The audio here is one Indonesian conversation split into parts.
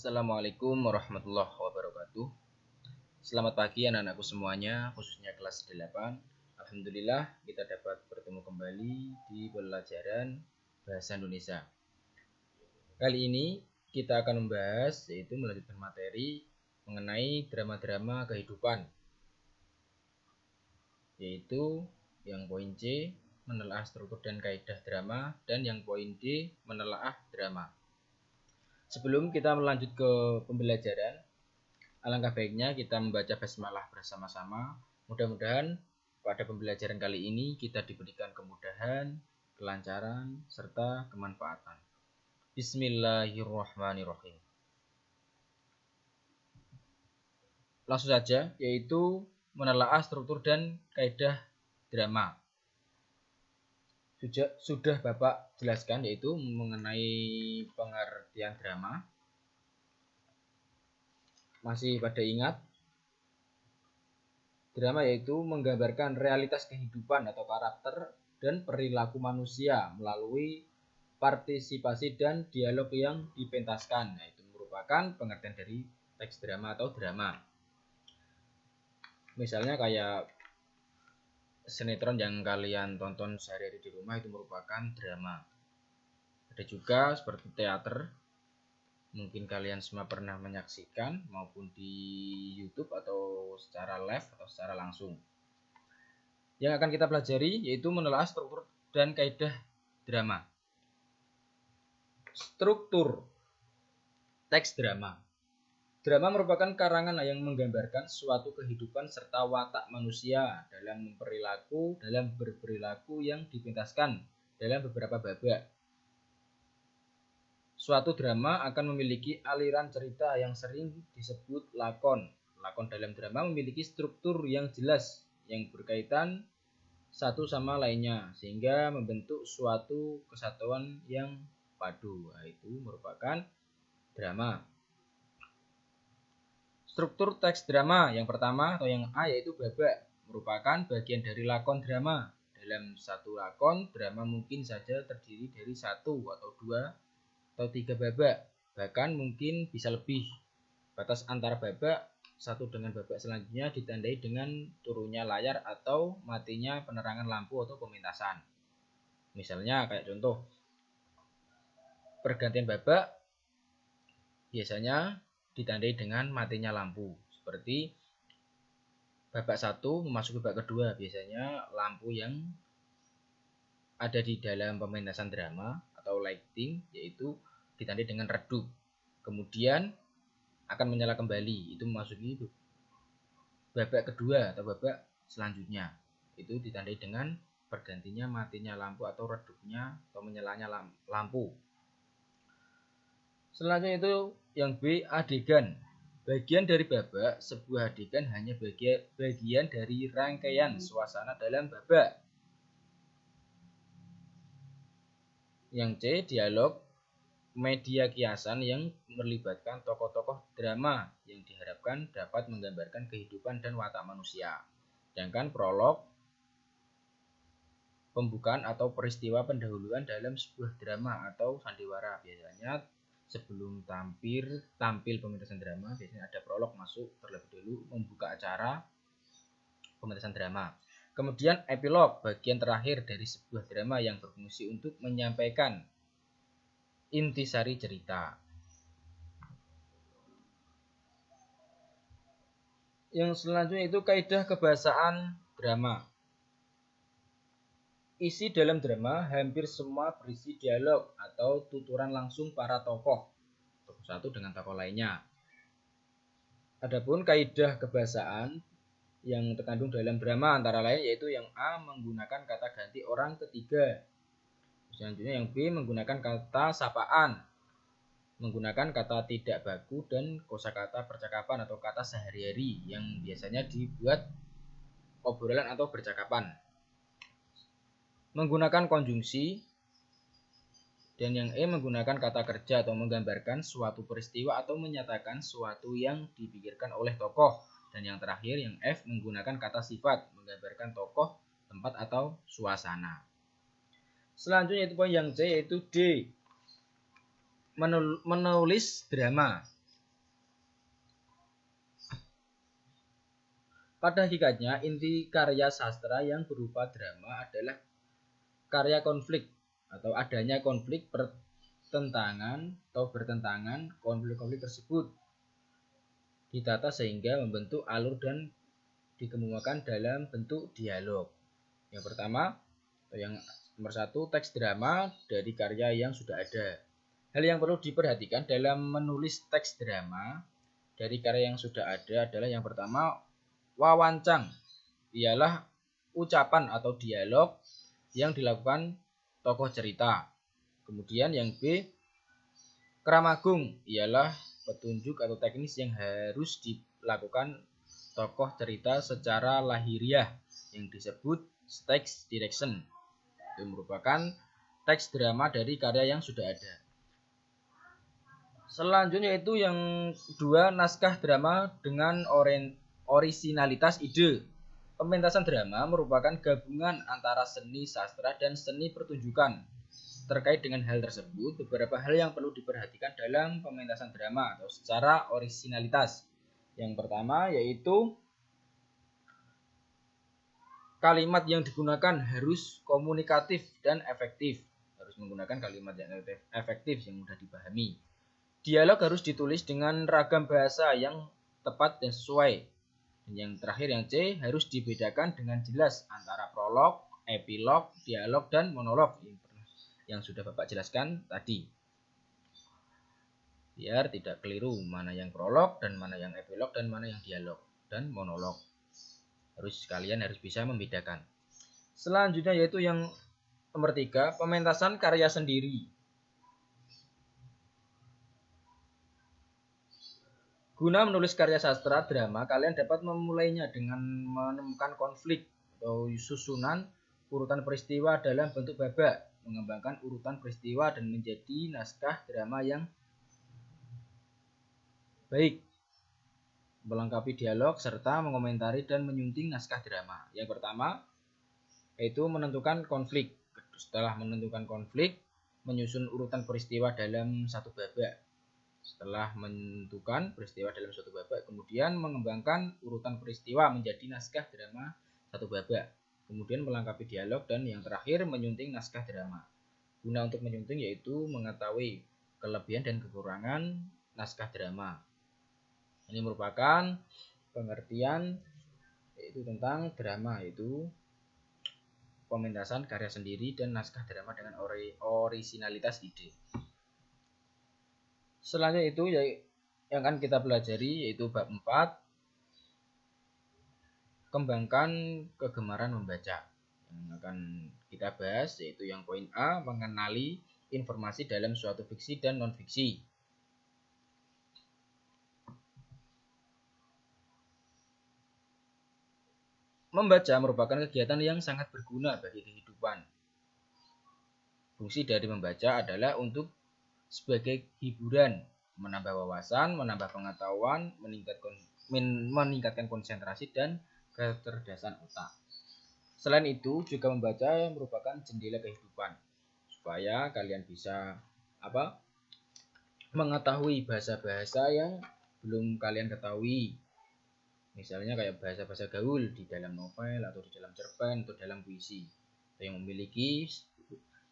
Assalamualaikum warahmatullahi wabarakatuh. Selamat pagi anak-anakku semuanya, khususnya kelas 8. Alhamdulillah kita dapat bertemu kembali di pelajaran Bahasa Indonesia. Kali ini kita akan membahas, yaitu melanjutkan materi mengenai drama-drama kehidupan, yaitu yang poin C menelaah struktur dan kaidah drama, dan yang poin D menelaah drama. Sebelum kita melanjut ke pembelajaran, alangkah baiknya kita membaca basmalah bersama-sama. Mudah-mudahan pada pembelajaran kali ini kita diberikan kemudahan, kelancaran, serta kemanfaatan. Bismillahirrahmanirrahim. Langsung saja, yaitu menelaah struktur dan kaidah drama. Sudah Bapak jelaskan, yaitu mengenai pengertian drama. Masih pada ingat? Drama yaitu menggambarkan realitas kehidupan atau karakter dan perilaku manusia melalui partisipasi dan dialog yang dipentaskan. Nah, itu merupakan pengertian dari teks drama atau drama. Misalnya kayak sinetron yang kalian tonton sehari-hari di rumah itu merupakan drama. Ada juga seperti teater, mungkin kalian semua pernah menyaksikan maupun di YouTube atau secara live atau secara langsung. Yang akan kita pelajari yaitu menelaah struktur dan kaidah drama. Struktur teks drama. Drama merupakan karangan yang menggambarkan suatu kehidupan serta watak manusia dalam berperilaku yang dipentaskan dalam beberapa babak. Suatu drama akan memiliki aliran cerita yang sering disebut lakon. Lakon dalam drama memiliki struktur yang jelas yang berkaitan satu sama lainnya sehingga membentuk suatu kesatuan yang padu. Itu merupakan drama. Struktur teks drama yang pertama atau yang A yaitu babak, merupakan bagian dari lakon drama. Dalam satu lakon, drama mungkin saja terdiri dari satu atau dua atau tiga babak, bahkan mungkin bisa lebih. Batas antara babak satu dengan babak selanjutnya ditandai dengan turunnya layar atau matinya penerangan lampu atau pementasan. Misalnya kayak contoh, pergantian babak biasanya ditandai dengan matinya lampu. Seperti babak 1 memasuki babak kedua, biasanya lampu yang ada di dalam pementasan drama atau lighting yaitu ditandai dengan redup. Kemudian akan menyala kembali, itu memasuki babak kedua atau babak selanjutnya. Itu ditandai dengan bergantinya matinya lampu atau redupnya atau menyalanya lampu. Selanjutnya itu yang B, adegan. Bagian dari babak, sebuah adegan hanya bagian dari rangkaian suasana dalam babak. Yang C, dialog. Media kiasan yang melibatkan tokoh-tokoh drama yang diharapkan dapat menggambarkan kehidupan dan watak manusia. Sedangkan prolog, pembukaan atau peristiwa pendahuluan dalam sebuah drama atau sandiwara. Biasanya sebelum tampil pementasan drama, biasanya ada prolog masuk terlebih dahulu membuka acara pementasan drama. Kemudian epilog, bagian terakhir dari sebuah drama yang berfungsi untuk menyampaikan intisari cerita. Yang selanjutnya itu kaidah kebahasaan drama. Isi dalam drama hampir semua berisi dialog atau tuturan langsung para tokoh satu dengan tokoh lainnya. Adapun kaidah kebahasaan yang terkandung dalam drama antara lain yaitu yang A menggunakan kata ganti orang ketiga. Selanjutnya yang B menggunakan kata sapaan, menggunakan kata tidak baku dan kosakata percakapan atau kata sehari-hari yang biasanya dibuat obrolan atau percakapan. Menggunakan konjungsi, dan yang E menggunakan kata kerja atau menggambarkan suatu peristiwa atau menyatakan suatu yang dipikirkan oleh tokoh. Dan yang terakhir yang F menggunakan kata sifat, menggambarkan tokoh, tempat atau suasana. Selanjutnya itu poin yang C yaitu D, menulis drama. Pada hakikatnya, inti karya sastra yang berupa drama adalah karya konflik atau adanya konflik pertentangan atau bertentangan konflik-konflik tersebut ditata sehingga membentuk alur dan dikemukakan dalam bentuk dialog. Yang pertama, atau yang nomor satu, teks drama dari karya yang sudah ada. Hal yang perlu diperhatikan dalam menulis teks drama dari karya yang sudah ada adalah yang pertama, wawancang. Ialah ucapan atau dialog yang dilakukan tokoh cerita. Kemudian yang B, kramagung. Ialah petunjuk atau teknis yang harus dilakukan tokoh cerita secara lahiriah yang disebut stage direction. Itu merupakan teks drama dari karya yang sudah ada. Selanjutnya itu yang kedua, naskah drama dengan orisinalitas ide. Pementasan drama merupakan gabungan antara seni sastra dan seni pertunjukan. Terkait dengan hal tersebut, beberapa hal yang perlu diperhatikan dalam pementasan drama atau secara orisinalitas. Yang pertama yaitu kalimat yang digunakan harus komunikatif dan efektif. Harus menggunakan kalimat yang efektif yang mudah dipahami. Dialog harus ditulis dengan ragam bahasa yang tepat dan sesuai. Dan yang terakhir yang C, harus dibedakan dengan jelas antara prolog, epilog, dialog, dan monolog yang sudah Bapak jelaskan tadi. Biar tidak keliru mana yang prolog dan mana yang epilog dan mana yang dialog dan monolog. Kalian harus bisa membedakan. Selanjutnya yaitu yang nomor 3, pementasan karya sendiri. Guna menulis karya sastra drama, kalian dapat memulainya dengan menemukan konflik atau susunan urutan peristiwa dalam bentuk babak, mengembangkan urutan peristiwa dan menjadi naskah drama yang baik, melengkapi dialog serta mengomentari dan menyunting naskah drama. Yang pertama yaitu menentukan konflik. Setelah menentukan konflik, menyusun urutan peristiwa dalam satu babak. Setelah menentukan peristiwa dalam suatu babak, kemudian mengembangkan urutan peristiwa menjadi naskah drama satu babak. Kemudian melengkapi dialog dan yang terakhir menyunting naskah drama. Guna untuk menyunting yaitu mengetahui kelebihan dan kekurangan naskah drama. Ini merupakan pengertian yaitu tentang drama, yaitu pementasan karya sendiri dan naskah drama dengan orisinalitas ide. Selanjutnya itu yang akan kita pelajari yaitu bab 4, kembangkan kegemaran membaca. Yang akan kita bahas yaitu yang poin A, mengenali informasi dalam suatu fiksi dan non-fiksi. Membaca merupakan kegiatan yang sangat berguna bagi kehidupan. Fungsi dari membaca adalah untuk sebagai hiburan, menambah wawasan, menambah pengetahuan, meningkatkan konsentrasi dan kecerdasan otak. Selain itu, juga membaca merupakan jendela kehidupan, supaya kalian bisa mengetahui bahasa-bahasa yang belum kalian ketahui. Misalnya kayak bahasa-bahasa gaul di dalam novel atau di dalam cerpen atau dalam puisi yang memiliki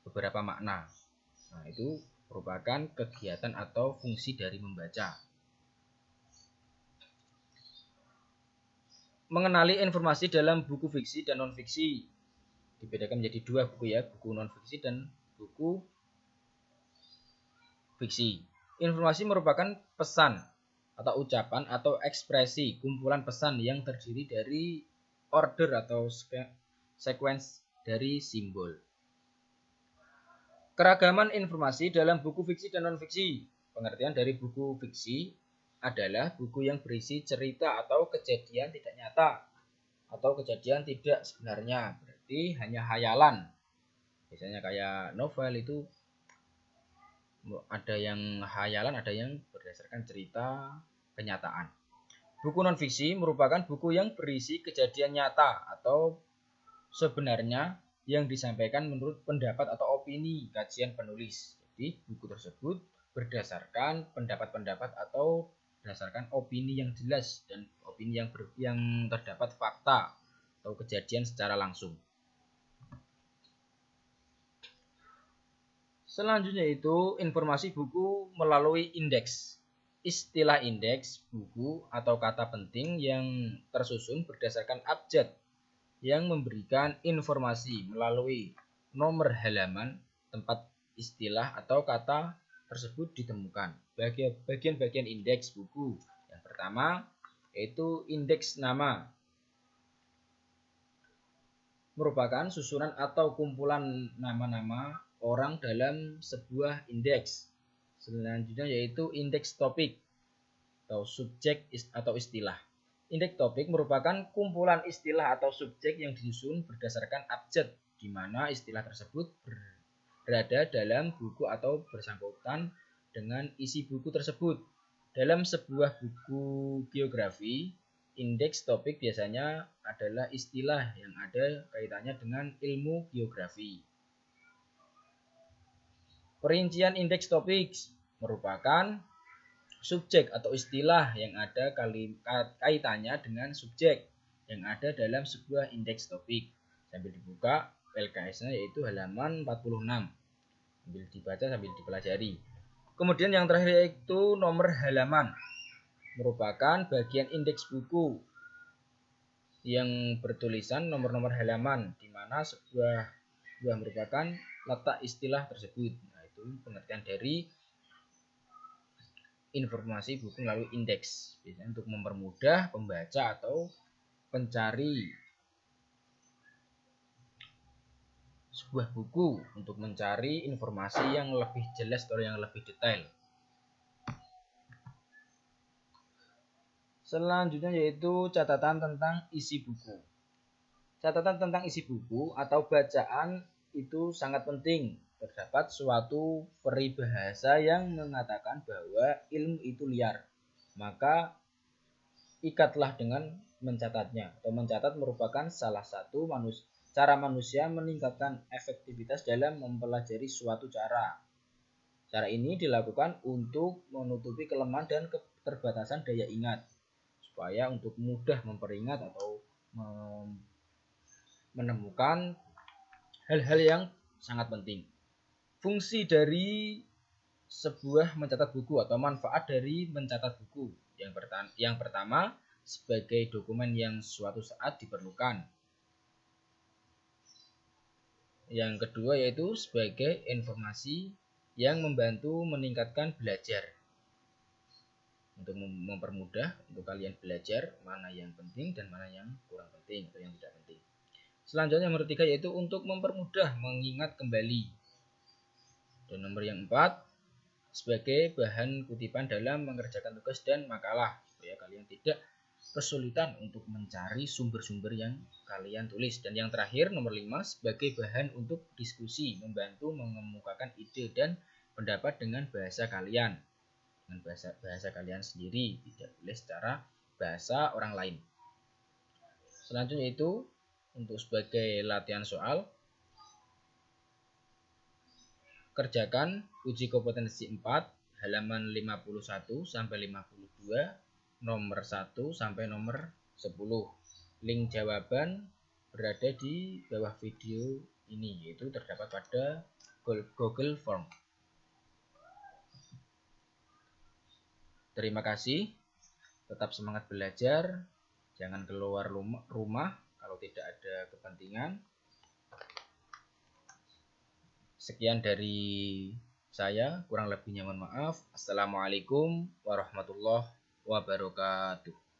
beberapa makna. Nah, itu merupakan kegiatan atau fungsi dari membaca. Mengenali informasi dalam buku fiksi dan non-fiksi. Dibedakan menjadi dua buku ya, buku non-fiksi dan buku fiksi. Informasi merupakan pesan atau ucapan atau ekspresi, kumpulan pesan yang terdiri dari order atau sequence dari simbol. Keragaman informasi dalam buku fiksi dan non-fiksi. Pengertian dari buku fiksi adalah buku yang berisi cerita atau kejadian tidak nyata atau kejadian tidak sebenarnya, berarti hanya hayalan. Biasanya kayak novel itu ada yang hayalan, ada yang berdasarkan cerita kenyataan. Buku non-fiksi merupakan buku yang berisi kejadian nyata atau sebenarnya yang disampaikan menurut pendapat atau opini kajian penulis. Jadi buku tersebut berdasarkan pendapat-pendapat atau berdasarkan opini yang jelas dan opini penting yang terdapat fakta atau kejadian secara langsung. Selanjutnya itu informasi buku melalui indeks. Istilah indeks buku atau kata penting yang tersusun berdasarkan abjad yang memberikan informasi melalui nomor halaman tempat istilah atau kata tersebut ditemukan. Bagian-bagian indeks buku. Yang pertama yaitu indeks nama. Merupakan susunan atau kumpulan nama-nama orang dalam sebuah indeks. Selanjutnya yaitu indeks topik atau subjek atau istilah. Indeks topik merupakan kumpulan istilah atau subjek yang disusun berdasarkan abjad, di mana istilah tersebut berada dalam buku atau bersangkutan dengan isi buku tersebut. Dalam sebuah buku geografi, indeks topik biasanya adalah istilah yang ada kaitannya dengan ilmu geografi. Perincian indeks topik merupakan subjek atau istilah yang ada kaitannya dengan subjek yang ada dalam sebuah indeks topik. Sambil dibuka LKS-nya yaitu halaman 46. Sambil dibaca sambil dipelajari. Kemudian yang terakhir yaitu nomor halaman. Merupakan bagian indeks buku yang bertulisan nomor-nomor halaman di mana sebuah merupakan letak istilah tersebut. Nah, itu pengertian dari informasi buku melalui indeks. Biasanya untuk mempermudah pembaca atau pencari sebuah buku untuk mencari informasi yang lebih jelas atau yang lebih detail. Selanjutnya yaitu catatan tentang isi buku. Catatan tentang isi buku atau bacaan itu sangat penting. Terdapat suatu peribahasa yang mengatakan bahwa ilmu itu liar. Maka ikatlah dengan mencatatnya. Atau mencatat merupakan salah satu cara manusia meningkatkan efektivitas dalam mempelajari suatu cara. Cara ini dilakukan untuk menutupi kelemahan dan keterbatasan daya ingat. Supaya untuk mudah memperingat atau menemukan hal-hal yang sangat penting. Fungsi dari sebuah mencatat buku atau manfaat dari mencatat buku. Yang pertama, sebagai dokumen yang suatu saat diperlukan. Yang kedua yaitu sebagai informasi yang membantu meningkatkan belajar. Untuk mempermudah untuk kalian belajar mana yang penting dan mana yang kurang penting atau yang tidak penting. Selanjutnya nomor 3 yaitu untuk mempermudah mengingat kembali. Dan nomor yang 4 sebagai bahan kutipan dalam mengerjakan tugas dan makalah supaya kalian tidak kesulitan untuk mencari sumber-sumber yang kalian tulis. Dan yang terakhir nomor 5 sebagai bahan untuk diskusi, membantu mengemukakan ide dan pendapat dengan bahasa kalian. Dengan bahasa kalian sendiri, tidak boleh secara bahasa orang lain. Selanjutnya itu untuk sebagai latihan soal, kerjakan uji kompetensi 4 halaman 51 sampai 52 nomor 1 sampai nomor 10. Link jawaban berada di bawah video ini, yaitu terdapat pada Google Form. Terima kasih. Tetap semangat belajar. Jangan keluar rumah kalau tidak ada kepentingan. Sekian dari saya, kurang lebihnya mohon maaf. Assalamualaikum warahmatullahi wabarakatuh.